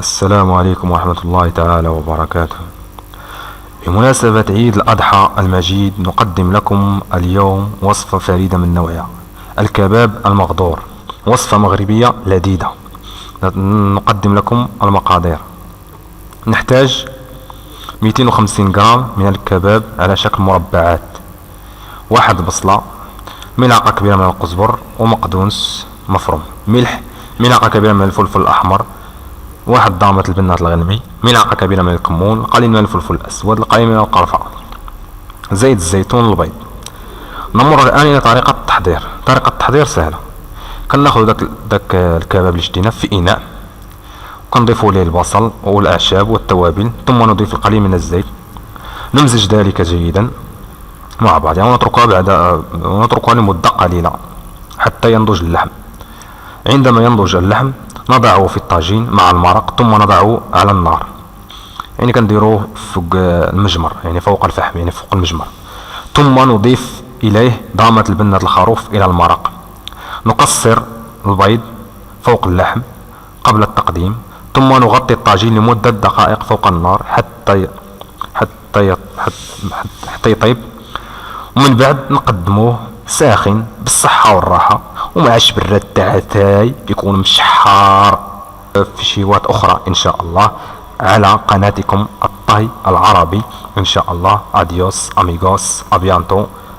السلام عليكم ورحمة الله تعالى وبركاته. بمناسبة عيد الأضحى المجيد نقدم لكم اليوم وصفة فريدة من نوعها، الكباب المغدور، وصفة مغربية لذيذة. نقدم لكم المقادير. نحتاج 250 جرام من الكباب على شكل مربعات، واحد بصلة، ملعقة كبيرة من القزبر ومقدونس مفروم، ملح، ملعقة كبيرة من الفلفل الأحمر، واحد ضامة البنات الغنمي، ملعقة كبيرة من الكمون، قليل من الفلفل الأسود، القليل من القرفة، زيت الزيتون، البيض. نمر الآن إلى طريقة التحضير. طريقة التحضير سهلة. كناخذ داك الكباب اللي شدينا في إناء، وكنضيفو ليه البصل والأعشاب والتوابل، ثم نضيف القليل من الزيت، نمزج ذلك جيدا مع بعض، يعني ونتركها لمدة قليلة حتى ينضج اللحم. عندما ينضج اللحم نضعه في الطاجين مع المرق، ثم نضعه على النار، يعني كنديروه فوق المجمر، يعني فوق الفحم، يعني فوق المجمر، ثم نضيف إليه ضامة البنة الخروف إلى المرق. نقصر البيض فوق اللحم قبل التقديم، ثم نغطي الطاجين لمدة دقائق فوق النار حتى يطيب، ومن بعد نقدموه ساخن بالصحة والراحة، ومع الشبرات تاعتاي يكون مشحار. في فيديوهات أخرى إن شاء الله على قناتكم الطهي العربي إن شاء الله. أديوس أميغوس، أبيانتو.